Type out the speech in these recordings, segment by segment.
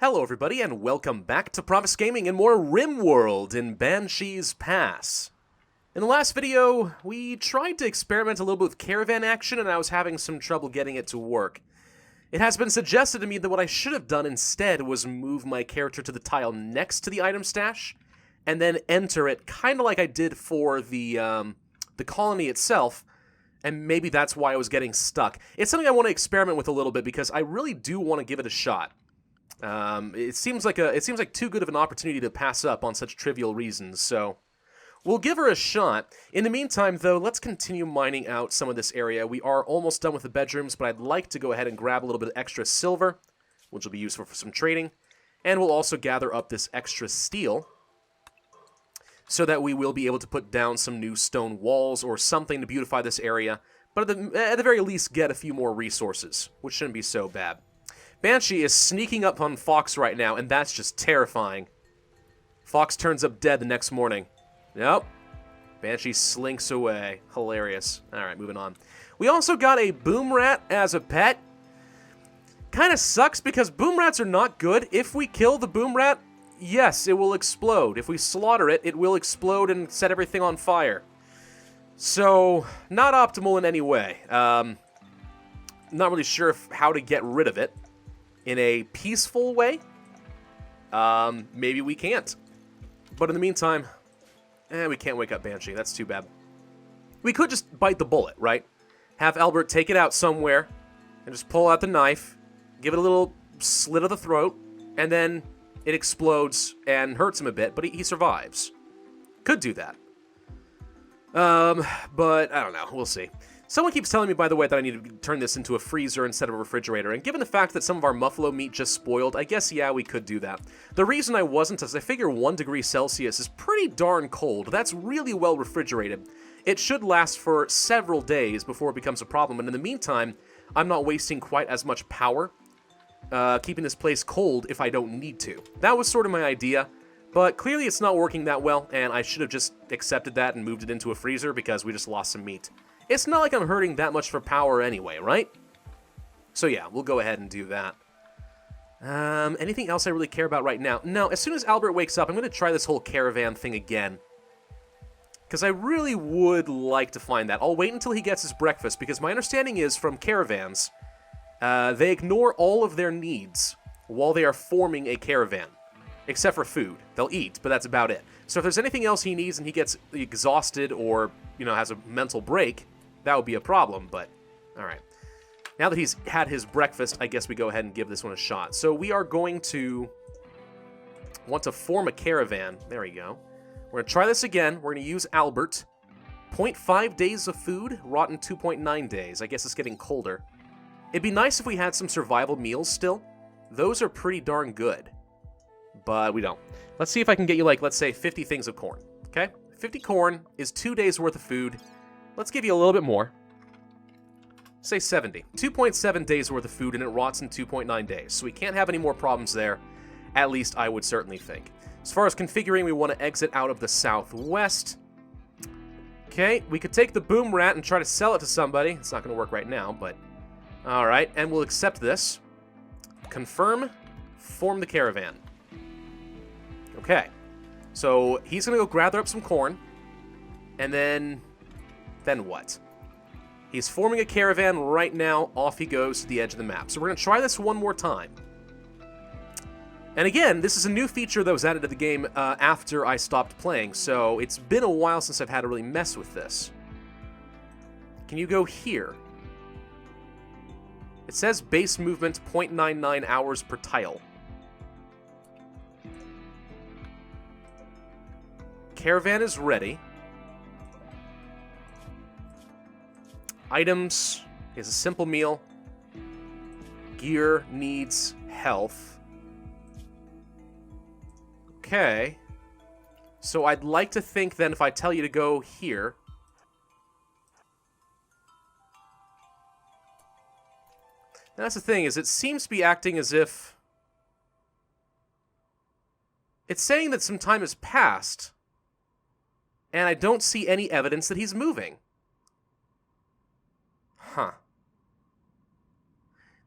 Hello everybody and welcome back to Pravus Gaming and more Rimworld in Banshee's Pass. In the last video, we tried to experiment a little bit with caravan action and I was having some trouble getting it to work. It has been suggested to me that what I should have done instead was move my character to the tile next to the item stash and then enter it, kind of like I did for the colony itself, and maybe that's why I was getting stuck. It's something I want to experiment with a little bit because I really do want to give it a shot. It seems like too good of an opportunity to pass up on such trivial reasons, so we'll give her a shot. In the meantime, though, let's continue mining out some of this area. We are almost done with the bedrooms, but I'd like to go ahead and grab a little bit of extra silver, which will be useful for some trading, and we'll also gather up this extra steel so that we will be able to put down some new stone walls or something to beautify this area, but at the very least get a few more resources, which shouldn't be so bad. Banshee is sneaking up on Fox right now, and that's just terrifying. Fox turns up dead the next morning. Nope. Banshee slinks away. Hilarious. Alright, moving on. We also got a boom rat as a pet. Kinda sucks because boom rats are not good. If we kill the boom rat, yes, it will explode. If we slaughter it, it will explode and set everything on fire. So, not optimal in any way. Not really sure how to get rid of it in a peaceful way. Maybe we can't. But in the meantime, we can't wake up Banshee. That's too bad. We could just bite the bullet, right? Have Albert take it out somewhere and just pull out the knife, give it a little slit of the throat, and then it explodes and hurts him a bit, but he survives. Could do that. But I don't know. We'll see. Someone keeps telling me, by the way, that I need to turn this into a freezer instead of a refrigerator, and given the fact that some of our muffalo meat just spoiled, I guess, yeah, we could do that. The reason I wasn't is I figure 1 degree Celsius is pretty darn cold. That's really well refrigerated. It should last for several days before it becomes a problem, and in the meantime, I'm not wasting quite as much power keeping this place cold if I don't need to. That was sort of my idea, but clearly it's not working that well, and I should have just accepted that and moved it into a freezer because we just lost some meat. It's not like I'm hurting that much for power anyway, right? So yeah, we'll go ahead and do that. Anything else I really care about right now? No, as soon as Albert wakes up, I'm going to try this whole caravan thing again. Because I really would like to find that. I'll wait until he gets his breakfast, because my understanding is from caravans, they ignore all of their needs while they are forming a caravan. Except for food. They'll eat, but that's about it. So if there's anything else he needs and he gets exhausted or, has a mental break, that would be a problem, but alright. Now that he's had his breakfast, I guess we go ahead and give this one a shot. So we are going to want to form a caravan. There we go. We're going to try this again. We're going to use Albert. 0.5 days of food, rotten 2.9 days. I guess it's getting colder. It'd be nice if we had some survival meals still. Those are pretty darn good. But we don't. Let's see if I can get you, let's say 50 things of corn. Okay? 50 corn is 2 days worth of food. Let's give you a little bit more. Say 70. 2.7 days worth of food, and it rots in 2.9 days. So we can't have any more problems there. At least I would certainly think. As far as configuring, we want to exit out of the southwest. Okay, we could take the boom rat and try to sell it to somebody. It's not going to work right now, but... Alright, and we'll accept this. Confirm. Form the caravan. Okay. So he's going to go gather up some corn. And then what? He's forming a caravan right now. Off he goes to the edge of the map. So we're going to try this one more time. And again, this is a new feature that was added to the game after I stopped playing. So it's been a while since I've had to really mess with this. Can you go here? It says base movement 0.99 hours per tile. Caravan is ready. Items is a simple meal. Gear needs health. Okay. So I'd like to think then if I tell you to go here. And that's the thing, is it seems to be acting as if... It's saying that some time has passed. And I don't see any evidence that he's moving. Huh.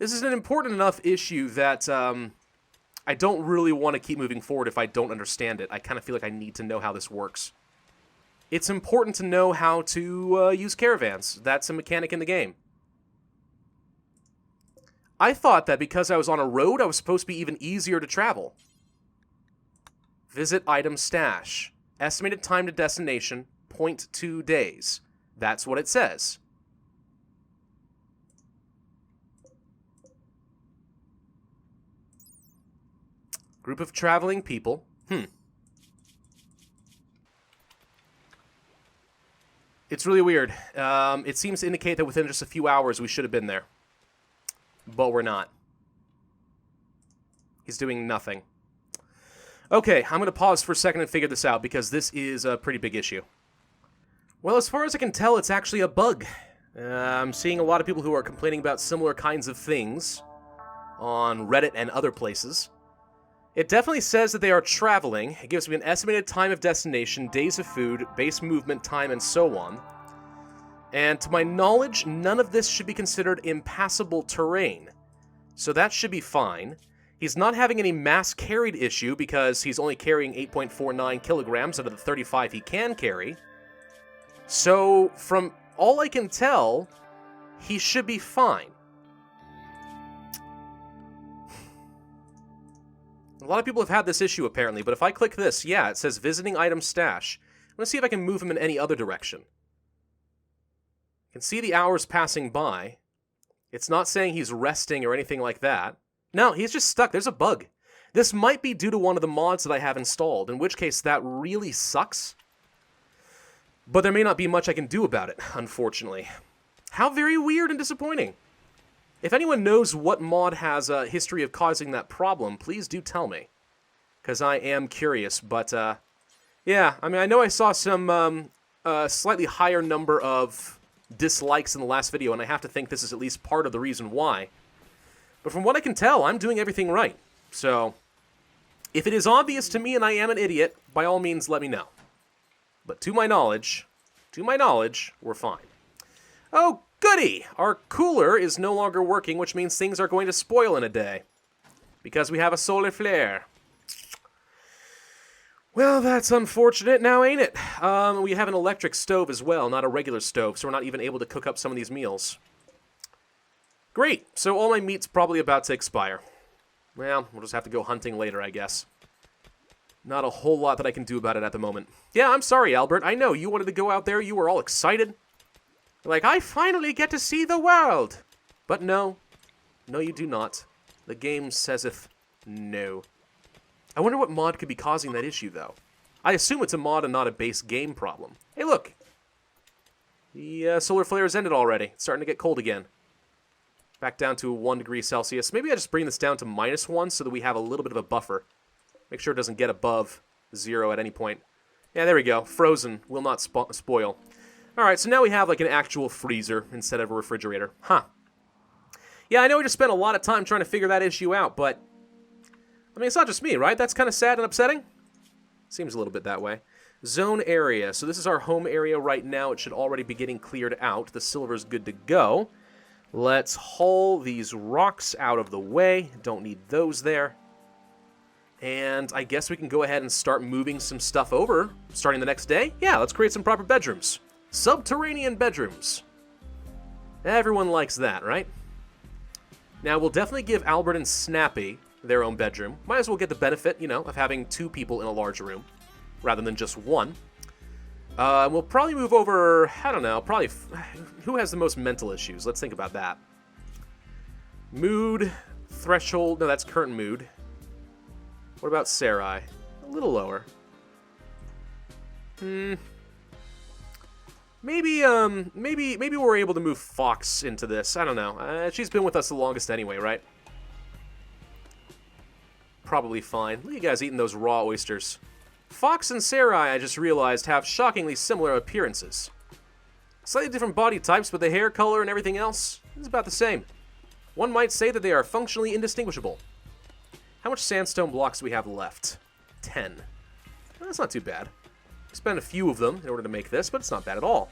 This is an important enough issue that I don't really want to keep moving forward if I don't understand it. I kind of feel like I need to know how this works. It's important to know how to use caravans. That's a mechanic in the game. I thought that because I was on a road, I was supposed to be even easier to travel. Visit item stash. Estimated time to destination, 0.2 days. That's what it says. Group of traveling people. It's really weird. It seems to indicate that within just a few hours we should have been there. But we're not. He's doing nothing. Okay, I'm going to pause for a second and figure this out, because this is a pretty big issue. Well, as far as I can tell, it's actually a bug. I'm seeing a lot of people who are complaining about similar kinds of things on Reddit and other places. It definitely says that they are traveling. It gives me an estimated time of destination, days of food, base movement time, and so on. And to my knowledge, none of this should be considered impassable terrain. So that should be fine. He's not having any mass carried issue because he's only carrying 8.49 kilograms out of the 35 he can carry. So, from all I can tell, he should be fine. A lot of people have had this issue, apparently, but if I click this, yeah, it says visiting item stash. I'm going to see if I can move him in any other direction. You can see the hours passing by. It's not saying he's resting or anything like that. No, he's just stuck. There's a bug. This might be due to one of the mods that I have installed, in which case that really sucks. But there may not be much I can do about it, unfortunately. How very weird and disappointing. If anyone knows what mod has a history of causing that problem, please do tell me. Because I am curious, but, yeah, I mean, I know I saw some, slightly higher number of dislikes in the last video, and I have to think this is at least part of the reason why. But from what I can tell, I'm doing everything right. So, if it is obvious to me and I am an idiot, by all means let me know. But to my knowledge, we're fine. Oh, goody! Our cooler is no longer working, which means things are going to spoil in a day. Because we have a solar flare. Well, that's unfortunate now, ain't it? We have an electric stove as well, not a regular stove, so we're not even able to cook up some of these meals. Great, so all my meat's probably about to expire. Well, we'll just have to go hunting later, I guess. Not a whole lot that I can do about it at the moment. Yeah, I'm sorry, Albert. I know, you wanted to go out there, you were all excited. Like, I finally get to see the world! But no. No, you do not. The game sayseth no. I wonder what mod could be causing that issue, though. I assume it's a mod and not a base game problem. Hey, look! The solar flare has ended already. It's starting to get cold again. Back down to 1 degree Celsius. Maybe I just bring this down to -1 so that we have a little bit of a buffer. Make sure it doesn't get above 0 at any point. Yeah, there we go. Frozen. Will not spoil. Alright, so now we have like an actual freezer instead of a refrigerator. Huh. Yeah, I know we just spent a lot of time trying to figure that issue out, but... I mean, it's not just me, right? That's kind of sad and upsetting? Seems a little bit that way. Zone area. So this is our home area right now. It should already be getting cleared out. The silver's good to go. Let's haul these rocks out of the way. Don't need those there. And I guess we can go ahead and start moving some stuff over starting the next day. Yeah, let's create some proper bedrooms. Subterranean bedrooms. Everyone likes that, right? Now, we'll definitely give Albert and Snappy their own bedroom. Might as well get the benefit, you know, of having 2 people in a large room rather than just 1. We'll probably move over, I don't know, probably, who has the most mental issues? Let's think about that. Mood, threshold, no, that's current mood. What about Sarai? A little lower. Maybe we're able to move Fox into this. I don't know. She's been with us the longest anyway, right? Probably fine. Look at you guys eating those raw oysters. Fox and Sarai, I just realized, have shockingly similar appearances. Slightly different body types, but the hair color and everything else is about the same. One might say that they are functionally indistinguishable. How much sandstone blocks do we have left? 10. Well, that's not too bad. Spend a few of them in order to make this, but it's not bad at all.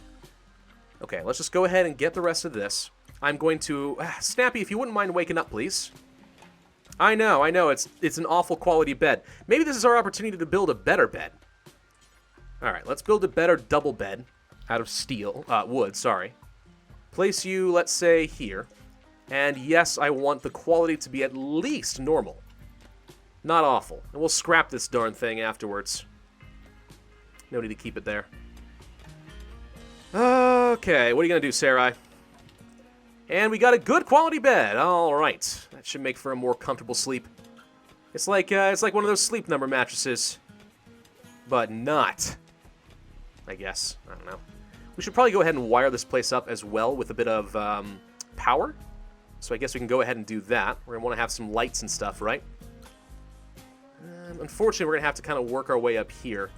Okay, let's just go ahead and get the rest of this. I'm going to... Snappy, if you wouldn't mind waking up, please. I know, it's an awful quality bed. Maybe this is our opportunity to build a better bed. Alright, let's build a better double bed out of steel, wood, sorry. Place you, let's say, here. And yes, I want the quality to be at least normal. Not awful. And we'll scrap this darn thing afterwards. No need to keep it there. Okay, what are you gonna do, Sarai? And we got a good quality bed. All right, that should make for a more comfortable sleep. It's like one of those Sleep Number mattresses, but not. I guess. I don't know. We should probably go ahead and wire this place up as well with a bit of power. So I guess we can go ahead and do that. We're gonna want to have some lights and stuff, right? Unfortunately, we're gonna have to kind of work our way up here,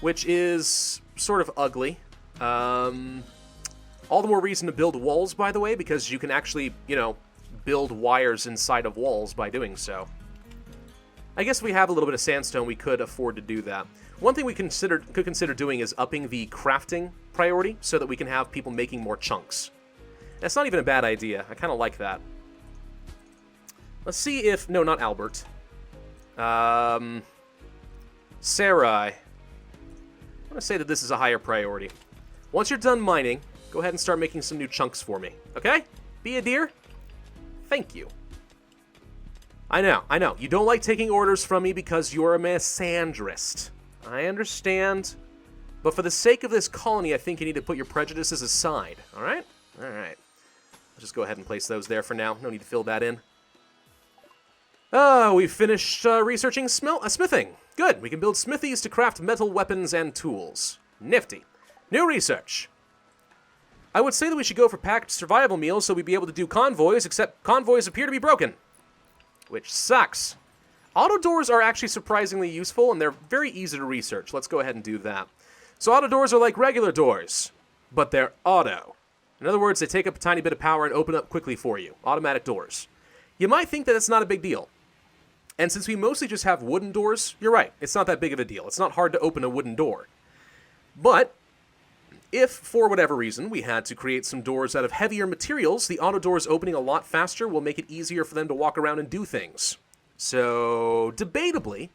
which is sort of ugly. All the more reason to build walls, by the way, because you can actually, you know, build wires inside of walls by doing so. I guess if we have a little bit of sandstone, we could afford to do that. One thing we could consider doing is upping the crafting priority so that we can have people making more chunks. That's not even a bad idea. I kind of like that. Let's see if... No, not Albert. Sarai. I'm going to say that this is a higher priority. Once you're done mining, go ahead and start making some new chunks for me. Okay? Be a dear? Thank you. I know. You don't like taking orders from me because you're a misandrist. I understand. But for the sake of this colony, I think you need to put your prejudices aside. Alright? Alright. Let's just go ahead and place those there for now. No need to fill that in. We've finished researching smithing. Good. We can build smithies to craft metal weapons and tools. Nifty. New research. I would say that we should go for packed survival meals so we'd be able to do convoys, except convoys appear to be broken. Which sucks. Auto doors are actually surprisingly useful, and they're very easy to research. Let's go ahead and do that. So auto doors are like regular doors, but they're auto. In other words, they take up a tiny bit of power and open up quickly for you. Automatic doors. You might think that it's not a big deal. And since we mostly just have wooden doors, you're right. It's not that big of a deal. It's not hard to open a wooden door. But if, for whatever reason, we had to create some doors out of heavier materials, the auto doors opening a lot faster will make it easier for them to walk around and do things. So, debatably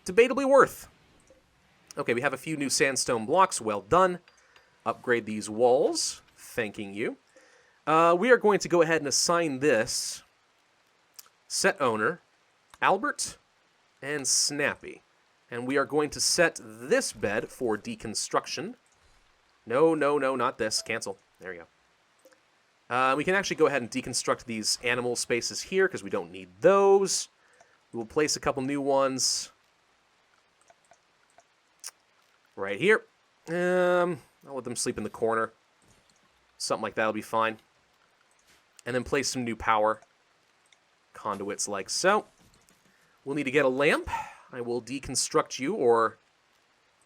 worth. Okay, we have a few new sandstone blocks. Well done. Upgrade these walls. Thanking you. We are going to go ahead and assign this set owner, Albert, and Snappy. And we are going to set this bed for deconstruction. No, not this. Cancel. There you go. We can actually go ahead and deconstruct these animal spaces here because we don't need those. We will place a couple new ones right here. I'll let them sleep in the corner. Something like that will be fine. And then place some new power conduits like so. We'll need to get a lamp. I will deconstruct you or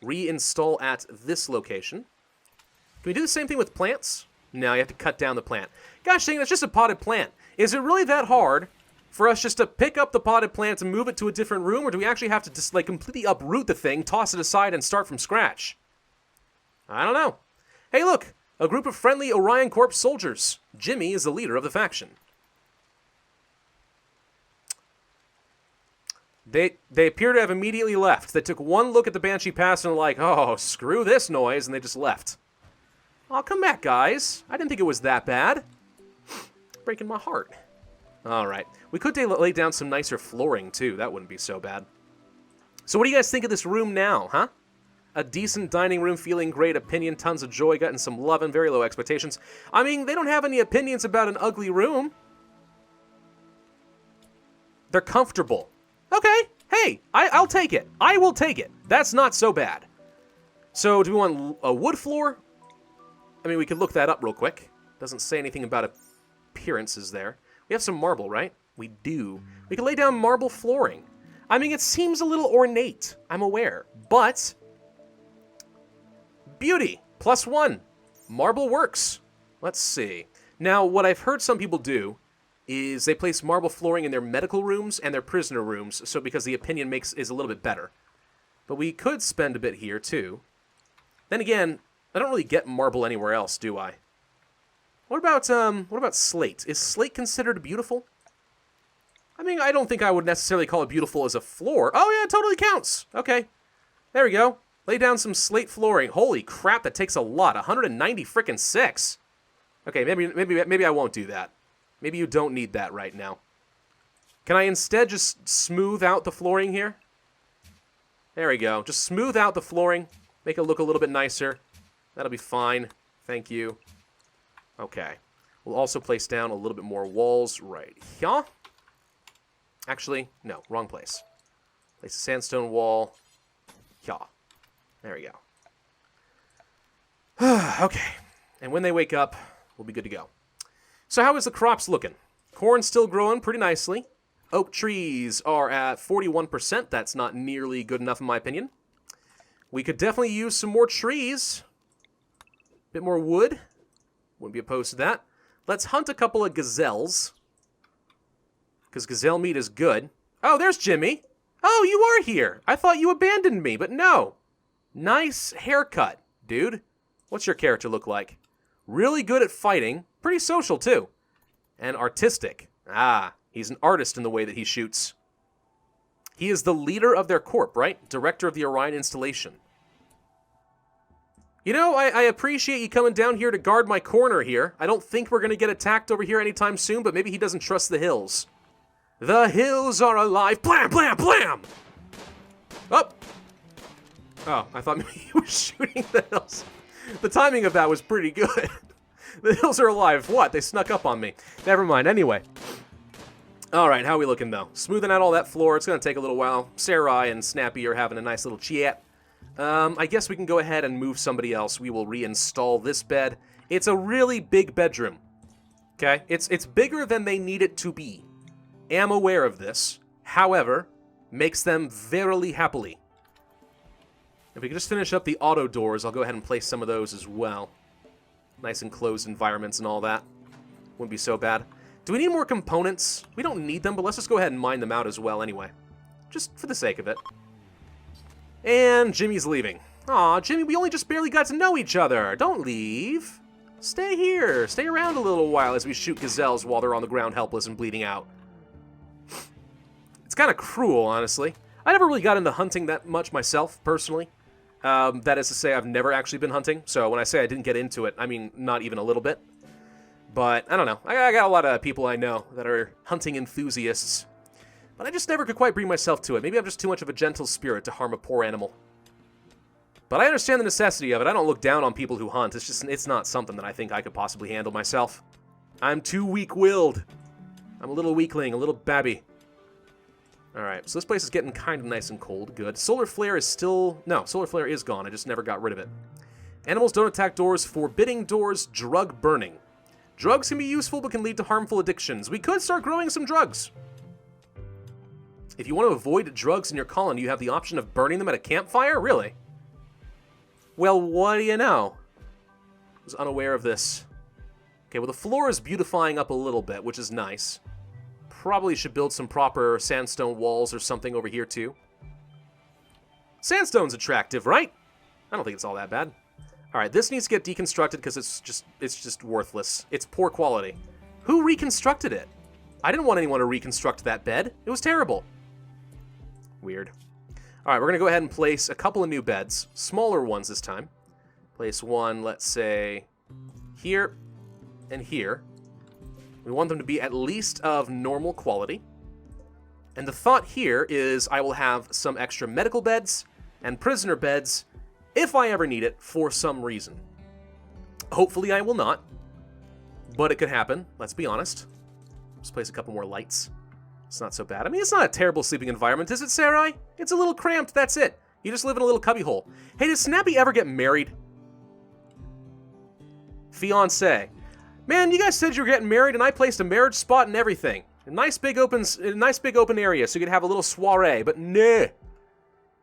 reinstall at this location. Can we do the same thing with plants? No, you have to cut down the plant. Gosh dang, that's just a potted plant. Is it really that hard for us just to pick up the potted plant and move it to a different room, or do we actually have to just like completely uproot the thing, toss it aside, and start from scratch? I don't know. Hey, look, a group of friendly Orion Corps soldiers. Jimmy is the leader of the faction. They appear to have immediately left. They took one look at the Banshee Pass and were like, oh, screw this noise, and they just left. Oh, come back, guys. I didn't think it was that bad. Breaking my heart. All right. We could lay down some nicer flooring, too. That wouldn't be so bad. So what do you guys think of this room now, huh? A decent dining room, feeling great, opinion, tons of joy, gotten some love, and very low expectations. I mean, they don't have any opinions about an ugly room. They're comfortable. Okay, hey, I'll take it. I will take it. That's not so bad. So, do we want a wood floor? I mean, we could look that up real quick. Doesn't say anything about appearances there. We have some marble, right? We do. We can lay down marble flooring. I mean, it seems a little ornate, I'm aware, but beauty, +1. Marble works. Let's see. Now, what I've heard some people do is they place marble flooring in their medical rooms and their prisoner rooms, so because the opinion is a little bit better. But we could spend a bit here, too. Then again, I don't really get marble anywhere else, do I? What about slate? Is slate considered beautiful? I mean, I don't think I would necessarily call it beautiful as a floor. Oh, yeah, it totally counts. Okay. There we go. Lay down some slate flooring. Holy crap, that takes a lot. 190 frickin' 6. Okay, maybe I won't do that. Maybe you don't need that right now. Can I instead just smooth out the flooring here? There we go. Just smooth out the flooring. Make it look a little bit nicer. That'll be fine. Thank you. Okay. We'll also place down a little bit more walls right here. Actually, no, wrong place. Place a sandstone wall. Yeah. There we go. Okay. And when they wake up, we'll be good to go. So how is the crops looking? Corn's still growing pretty nicely. Oak trees are at 41%. That's not nearly good enough in my opinion. We could definitely use some more trees. A bit more wood. Wouldn't be opposed to that. Let's hunt a couple of gazelles. Because gazelle meat is good. Oh, there's Jimmy. Oh, you are here. I thought you abandoned me, but no. Nice haircut, dude. What's your character look like? Really good at fighting. Pretty social, too. And artistic. Ah, he's an artist in the way that he shoots. He is the leader of their corp, right? Director of the Orion installation. You know, I appreciate you coming down here to guard my corner here. I don't think we're going to get attacked over here anytime soon, but maybe he doesn't trust the hills. The hills are alive. Blam, blam, blam! Oh! Oh, I thought maybe he was shooting the hills. The timing of that was pretty good. The hills are alive. What? They snuck up on me. Never mind. Anyway. Alright, how are we looking, though? Smoothing out all that floor. It's going to take a little while. Sarai and Snappy are having a nice little chat. I guess we can go ahead and move somebody else. We will reinstall this bed. It's a really big bedroom. Okay? It's bigger than they need it to be. Am aware of this. However, makes them verily happily. If we could just finish up the auto doors, I'll go ahead and place some of those as well. Nice enclosed environments and all that. Wouldn't be so bad. Do we need more components? We don't need them, but let's just go ahead and mine them out as well anyway. Just for the sake of it. And Jimmy's leaving. Aw, Jimmy, we only just barely got to know each other. Don't leave. Stay here. Stay around a little while as we shoot gazelles while they're on the ground helpless and bleeding out. It's kind of cruel, honestly. I never really got into hunting that much myself, personally. That is to say, I've never actually been hunting. So when I say I didn't get into it, I mean not even a little bit. But, I don't know. I got a lot of people I know that are hunting enthusiasts. But I just never could quite bring myself to it. Maybe I'm just too much of a gentle spirit to harm a poor animal. But I understand the necessity of it. I don't look down on people who hunt. It's not something that I think I could possibly handle myself. I'm too weak-willed. I'm a little weakling, a little babby. Alright, so this place is getting kind of nice and cold. Good. Solar flare is still... No, solar flare is gone. I just never got rid of it. Animals don't attack doors. Forbidding doors. Drug burning. Drugs can be useful, but can lead to harmful addictions. We could start growing some drugs. If you want to avoid drugs in your colony, you have the option of burning them at a campfire? Really? Well, what do you know? I was unaware of this. Okay, well, the floor is beautifying up a little bit, which is nice. Probably should build some proper sandstone walls or something over here, too. Sandstone's attractive, right? I don't think it's all that bad. Alright, this needs to get deconstructed because it's just worthless. It's poor quality. Who reconstructed it? I didn't want anyone to reconstruct that bed. It was terrible. Weird. Alright, we're going to go ahead and place a couple of new beds. Smaller ones this time. Place one, let's say, here and here. We want them to be at least of normal quality. And the thought here is I will have some extra medical beds and prisoner beds if I ever need it for some reason. Hopefully I will not, but it could happen, let's be honest. Let's place a couple more lights. It's not so bad. I mean, it's not a terrible sleeping environment, is it, Sarai? It's a little cramped, that's it. You just live in a little cubbyhole. Hey, did Snappy ever get married? Fiancé. Man, you guys said you were getting married, and I placed a marriage spot and everything. A nice big open area so you could have a little soiree, but nah.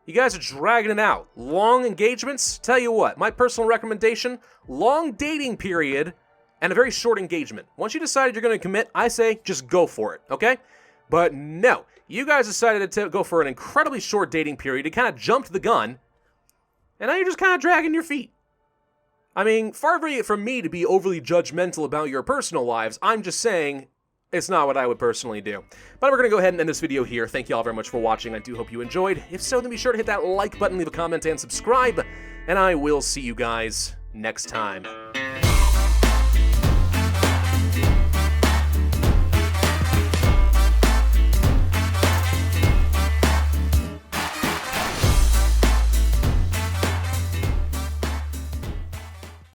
You guys are dragging it out. Long engagements? Tell you what, my personal recommendation, long dating period and a very short engagement. Once you decided you're going to commit, I say just go for it, okay? But no, you guys decided to go for an incredibly short dating period. You kind of jumped the gun, and now you're just kind of dragging your feet. I mean, far be it from me to be overly judgmental about your personal lives. I'm just saying, It's not what I would personally do. But we're going to go ahead and end this video here. Thank you all very much for watching. I do hope you enjoyed. If so, then be sure to hit that like button, leave a comment, and subscribe. And I will see you guys next time.